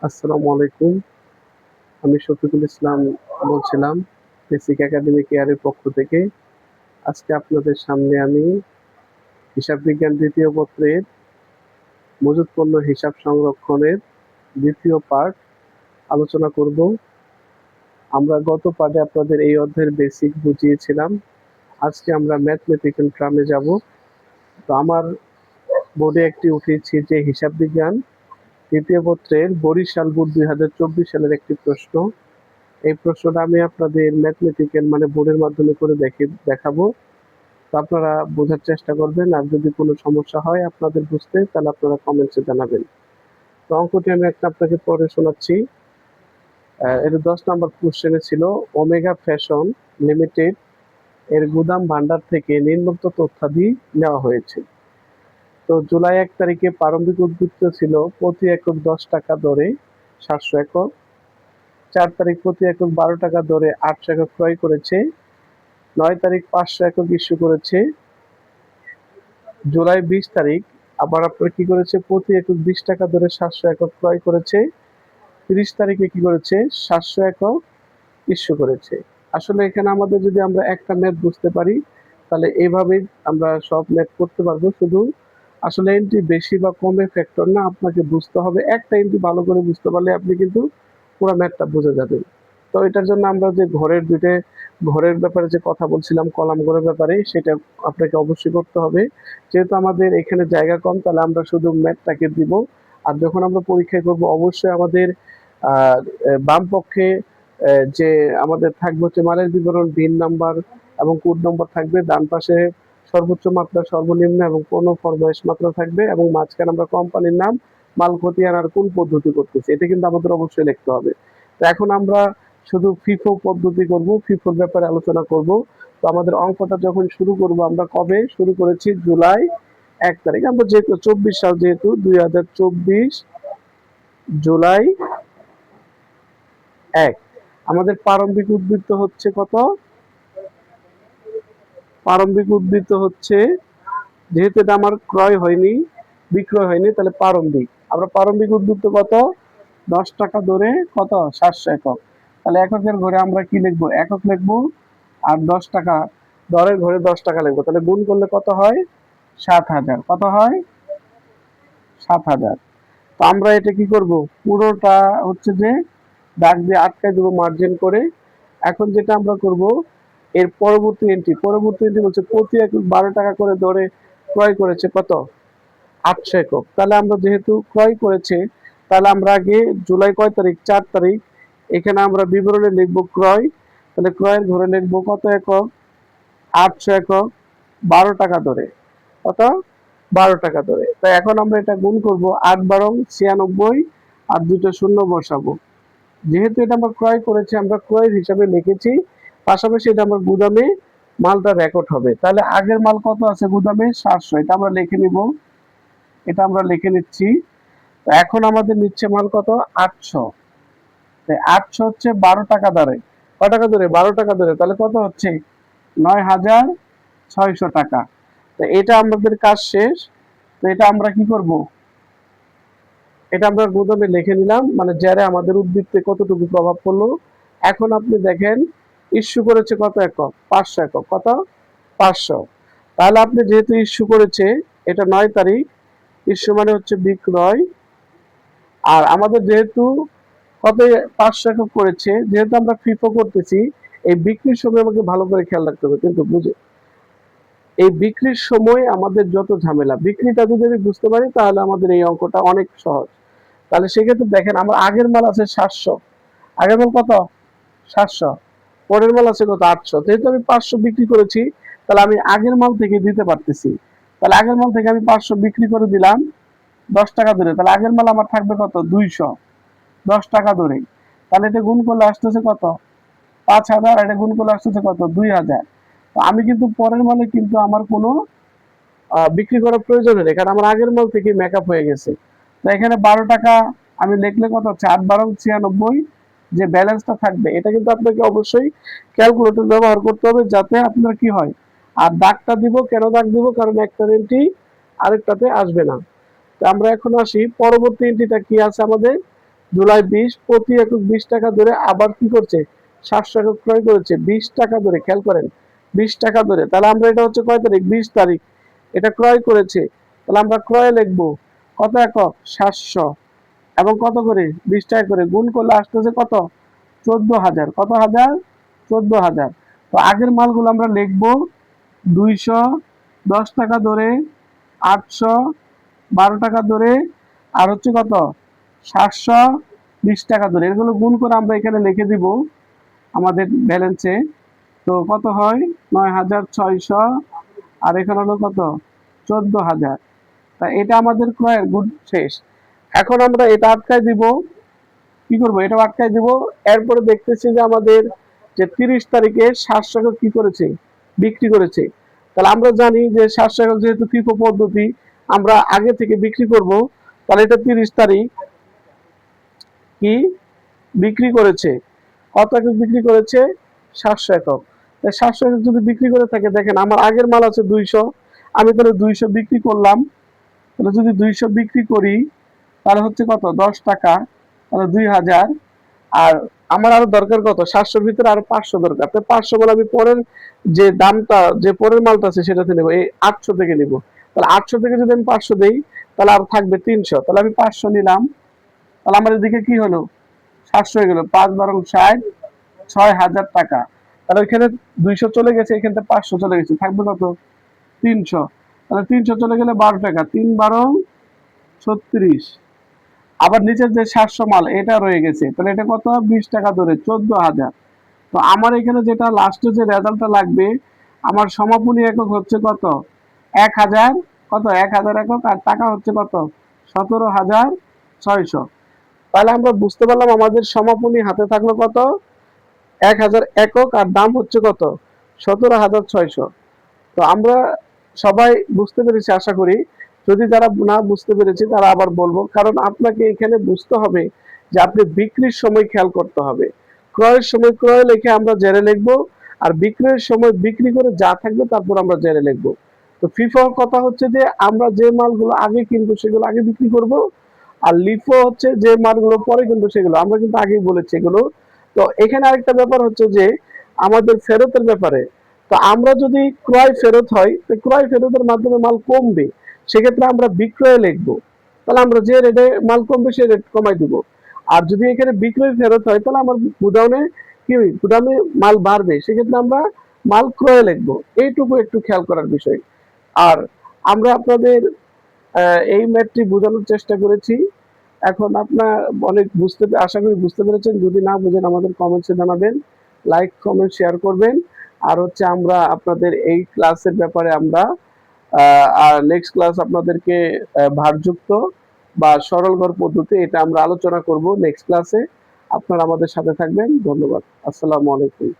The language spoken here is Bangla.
আসসালামু আলাইকুম। আমি শফিকুল ইসলাম বলছিলাম বেসিক একাডেমি কেয়ারের পক্ষ থেকে। আজকে আপনাদের সামনে আমি হিসাব বিজ্ঞান দ্বিতীয় পত্রের মজুত পণ্য হিসাব সংরক্ষণের দ্বিতীয় পার্ট আলোচনা করব। আমরা গত পার্টে আপনাদের এই অধ্যায়ের বেসিক বুঝিয়েছিলাম। আজকে আমরা ম্যাথমেটিক্যাল ট্রামে যাব। তো আমার বোর্ডে একটি উঠিয়েছি যে হিসাব বিজ্ঞান দ্বিতীয় পত্রের বরিশাল বোর্ড 2024 সালের একটি প্রশ্ন। এই প্রশ্নটা আমি আপনাদের ম্যাথমেটিক্যাল মানে বোর্ডের মাধ্যমে করে দেখাবো। তো আপনারা বোঝার চেষ্টা করবেন, আর যদি কোনো সমস্যা হয় আপনাদের বুঝতে, তাহলে আপনারা কমেন্টসে জানাবেন। তো অঙ্কটি আমি একটা আপনাকে পড়ে শোনাচ্ছি। এর 10 নম্বর কোশ্চেনে ছিল ওমেগা ফ্যাশন লিমিটেড এর গুদাম ভান্ডার থেকে নিম্নোক্ত তথ্যাদি নেওয়া হয়েছে। তো জুলাই 1 তারিখে প্রারম্ভিক উদ্বৃত্ত ছিল প্রতি একক 10 টাকা দরে 700 একক। 4 তারিখ প্রতি একক 12 টাকা দরে 800 একক ক্রয় করেছে। 9 তারিখ 500 একক ইস্যু করেছে। জুলাই 20 তারিখ আবার আপনার কি করেছে, প্রতি একক 20 টাকা দরে 700 একক ক্রয় করেছে। 30 তারিখে কি করেছে, 700 একক ইস্যু করেছে। আসলে এখানে আমাদের যদি আমরা একটা ম্যাথ বুঝতে পারি, তাহলে এইভাবেই আমরা সব ম্যাথ করতে পারবো। শুধু আসলে এন্ট্রি বেশি বা কমে ফ্যাক্টর না, আপনাকে বুঝতে হবে। একটা এন্ট্রি ভালো করে বুঝতে পারলে আপনি কিন্তু পুরো ম্যাথটা বুঝে যাবেন। তো এটার জন্য আমরা যে ঘরের ব্যাপারে যে কথা বলছিলাম, কলাম ঘরের ব্যাপারে, সেটা আপনাকে অবশ্যই করতে হবে। যেহেতু আমাদের এখানে জায়গা কম, তাহলে আমরা শুধু ম্যাথটাকে দিব। আর যখন আমরা পরীক্ষায় করব, অবশ্যই আমাদের বাম পক্ষে যে আমাদের থাকবে হচ্ছে মানের বিবরণ, ভিন নাম্বার এবং কোড নম্বর থাকবে। ডান পাশে সর্বোচ্চ মাত্রা, সর্বনিম্ন এবং কোনো ফরমাইশ মাত্রা থাকবে, এবং মাঝখানে আমরা কোম্পানির নাম, মাল খতিয়ান আর কোন পদ্ধতি করতেছি, এটা কিন্তু আমাদের অবশ্যই লিখতে হবে। তো এখন আমরা শুধু ফিফো পদ্ধতি করব, ফিফোর ব্যাপারে আলোচনা করব। তো আমাদের অঙ্কটা যখন শুরু করব, আমরা কবে শুরু করেছি, জুলাই 1 তারিখ। আমরা যেহেতু 24 সাল, যেহেতু 2024 জুলাই 1, আমাদের প্রারম্ভিক উদ্বৃত্ত হচ্ছে কত? প্রারম্ভিক উদ্বৃত্ত হচ্ছে, যেহেতু এটা আমার ক্রয় হয়নি, বিক্রয় হয়নি, তাহলে প্রারম্ভিক, আমরা প্রারম্ভিক উদ্বৃত্ত কত, 10 টাকা দরে কত, 700 একক। তাহলে এককের ঘরে আমরা কি লিখবো, একক লিখবো। আর 10 টাকা দরের ঘরে 10 টাকা লিখবো। তাহলে গুণ করলে কত হয়, 7,000। কত হয়, 7,000। তো আমরা এটা কি করব, পুরোটা হচ্ছে যে দাগ দিয়ে আটকায় দেবো মার্জিন করে। এখন যেটা আমরা করব, এর পরবর্তী এন্ট্রি বলছে প্রতি একক 12 টাকা করে দরে ক্রয় করেছে কত, 800 একক। তাহলে আমরা যেহেতু ক্রয় করেছে, তাহলে আমরা আগে জুলাই কয় তারিখ, 4 তারিখ, এখানে আমরা বিবরণে লিখব ক্রয়। তাহলে ক্রয়ের ঘরে লিখবো কত একক, 800 একক, 12 টাকা দরে। কত, 12 টাকা দরে। তাই এখন আমরা এটা গুণ করব, 8 12 96, আর দুটো শূন্য বসাবো। যেহেতু এটা আমরা ক্রয় করেছি, আমরা ক্রয়ের হিসাবে লিখেছি, পাশাপাশি এটা আমার গুদামে মালটা রেকর্ড হবে। তাহলে আগের মাল কত আছে গুদামে, 700, এটা আমরা লিখে নিব। এটা আমরা লিখে নিচ্ছি। তো এখন আমাদের নিচ্ছে মাল কত, 800। তাই 800 হচ্ছে 12 টাকা দরে, কয় টাকা দরে, 12 টাকা দরে। তাহলে কত হচ্ছে, 9,600 টাকা। তো এটা আমাদের কাজ শেষ। তো এটা আমরা কি করব, এটা আমরা গুদামে লিখে নিলাম, মানে যারা আমাদের উদ্বৃত্তে কতটুকু প্রভাব পড়লো। এখন আপনি দেখেন, ইস্যু করেছে কত একক, 500 একক। কত, 500। তাহলে আপনি যেহেতু ইস্যু করেছে, এটা 9 তারিখ, ইস্যু মানে হচ্ছে বিক্রয়। আর আমাদের যেহেতু কত, 500 একক করেছে, যেহেতু আমরা ফিফো করতেছি, এই বিক্রির সময় আমাকে ভালো করে খেয়াল রাখতে হবে কিন্তু, বুঝে। এই বিক্রির সময় আমাদের যত ঝামেলা, বিক্রিটা যদি আমি বুঝতে পারি, তাহলে আমাদের এই অঙ্কটা অনেক সহজ। তাহলে সেক্ষেত্রে দেখেন, আমার আগের মাল আছে 700, আগের মাল কত, 700, পরের মাল আছে কত, 800। যেহেতু আমি 500 বিক্রি করেছি, তাহলে আমি আগের মাল থেকে দিতে পারতেছি। তাহলে আগের মাল থেকে আমি 500 বিক্রি করে দিলাম 10 টাকা ধরে। তাহলে আগের মাল আমার থাকবে কত, 200, 10 টাকা ধরে। তাহলে এটা গুণ করলে আসতেছে কত, 5,000। এটা গুণ করলে আসতেছে কত, 2,000। তো আমি কিন্তু পরের মালে কিন্তু আমার কোনো বিক্রি করার প্রয়োজন নেই, কারণ আমার আগের মাল থেকে মেকআপ হয়ে গেছে। তো এখানে 12 টাকা আমি লিখলে কত হচ্ছে, 8 12 96, যে ব্যালেন্সটা থাকবে, এটা কিন্তু আপনাকে অবশ্যই ক্যালকুলেটর ব্যবহার করতে হবে, যাতে আপনার কি হয়। আর দাগটা দিব, কেন দাগ দিব, কারণ একটা এন্ট্রি আরেকটাতে আসবে না। তো আমরা এখন আসি, পরবর্তী এন্ট্রিটা কি আছে আমাদের, জুলাই 20 প্রতি একক 20 টাকা ধরে আবার কি করছে 700 একক ক্রয় করেছে 20 টাকা ধরে, খেয়াল করেন 20 টাকা ধরে। তাহলে আমরা এটা হচ্ছে কয় তারিখ, 20 তারিখ এটা ক্রয় করেছে, তাহলে আমরা ক্রয় লিখবো কত একক 700, এবং কত করে 20 টাকা করে গুণ করলে আসতেছে কত 14,000, কত হাজার 14,000। তো আগের মালগুলো আমরা লিখবো 210 টাকা ধরে, 812 টাকা ধরে, আর হচ্ছে কত 720 টাকা ধরে, এগুলো গুণ করে আমরা এখানে লিখে দিব আমাদের ব্যালেন্সে। তো কত হয় 9,600, আর এখানে হলো কত 14,000। তা এটা আমাদের ক্রয়ের গুণ শেষ। এখন আমরা এটা আটকায় দিব, কি করব এটা আটকায় দিব। এরপরে দেখতেছি যে আমাদের যে 30 তারিখে 700 একক কি করেছে বিক্রি করেছে। তাহলে আমরা জানি যে 700 একক যেহেতু ফিফো পদ্ধতি আমরা আগে থেকে বিক্রি করব, তাহলে এটা 30 তারিখ কি বিক্রি করেছে, কত একক বিক্রি করেছে 700 একক। 700 একক যদি বিক্রি করে থাকে, দেখেন আমার আগের মাল আছে 200, আমি তাহলে 200 বিক্রি করলাম। তাহলে যদি 200 বিক্রি করি তাহলে হচ্ছে কত 10 টাকা, তাহলে 2000। আর আমার আরো দরকার কত 700-র ভিতরে আরো 500 দরকার, তো 500 বলে আমি পরের যে দামটা যে পরের মালটা আছে সেটাতে নেবো, এই 800 থেকে নেবো। তাহলে 800 থেকে যদি আমি 500 দেই তাহলে আর থাকবে 300, তাহলে আমি 500 নিলাম। তাহলে আমার এদিকে কি হলো 700 হয়ে গেল, 5-12-60, 6,000 টাকা। তাহলে ওইখানে 200 চলে গেছে, এখানে 500 চলে গেছে, থাকবে কত 300। তাহলে 300 চলে গেলে 12 টাকা, 3-12-36। আবার নিচের যে 700 মাল এটা রয়ে গেছে, তাহলে এটা কত 20 টাকা ধরে 14,000। তো আমার এখানে যেটা লাস্টে যে রেজাল্টটা লাগবে, আমার সমাপনী একক হচ্ছে কত 1,000, কত 1,000 একক, আর টাকা হচ্ছে কত 17,600। তাহলে আমরা বুঝতে পারলাম আমাদের সমাপনী হাতে থাকলো কত 1,000 একক, আর দাম হচ্ছে কত 17,600। তো আমরা সবাই বুঝতে পেরেছি আশা করি। যদি যারা না বুঝতে পেরেছি তারা আবার বলবো, কারণ আপনাকে এখানে বুঝতে হবে যে আপনি বিক্রির সময় খেয়াল করতে হবে। ক্রয়ের সময় ক্রয় লিখে আমরা জেরে লিখবো, আর বিক্রয়ের সময় বিক্রি করে যা থাকবে তারপর আমরা জেরে লিখবো। তো ফিফোর কথা হচ্ছে যে আমরা যে মালগুলো আগে কিনবো সেগুলো আগে বিক্রি করব, আর লিফো হচ্ছে যে মালগুলো পরে কিনবো সেগুলো আমরা কিন্তু আগেই বলেছি এগুলো। তো এখানে আরেকটা ব্যাপার হচ্ছে যে আমাদের ফেরতের ব্যাপারে, তো আমরা যদি ক্রয় ফেরত হয় তো ক্রয় ফেরতের মাধ্যমে মাল কমবে, সেক্ষেত্রে আমরা বিক্রয় লিখবো, তাহলে আমরা যে রেটে মাল কমবে সেই রেট কমাই দিব। আর যদি এখানে বিক্রয় ফেরত হয় তাহলে আমার গুদাউনে কি গুদামে মাল বাড়বে, সেক্ষেত্রে আমরা মাল ক্রয় লিখবো। এইটুকু একটু খেয়াল করার বিষয়। আর আমরা আপনাদের এই ম্যাথটি বোঝানোর চেষ্টা করেছি। এখন আপনার অনেক আশা করি বুঝতে পেরেছেন। যদি না বুঝেন আমাদের কমেন্টসে জানাবেন, লাইক কমেন্ট শেয়ার করবেন। আর হচ্ছে আমরা আপনাদের এই ক্লাসের ব্যাপারে আমরা আর নেক্সট ক্লাস আপনাদেরকে ভারযুক্ত বা সরল ঘর পদ্ধতি এটা আমরা আলোচনা করব নেক্সট ক্লাসে। আপনারা আমাদের সাথে থাকবেন। ধন্যবাদ। আসসালামু আলাইকুম।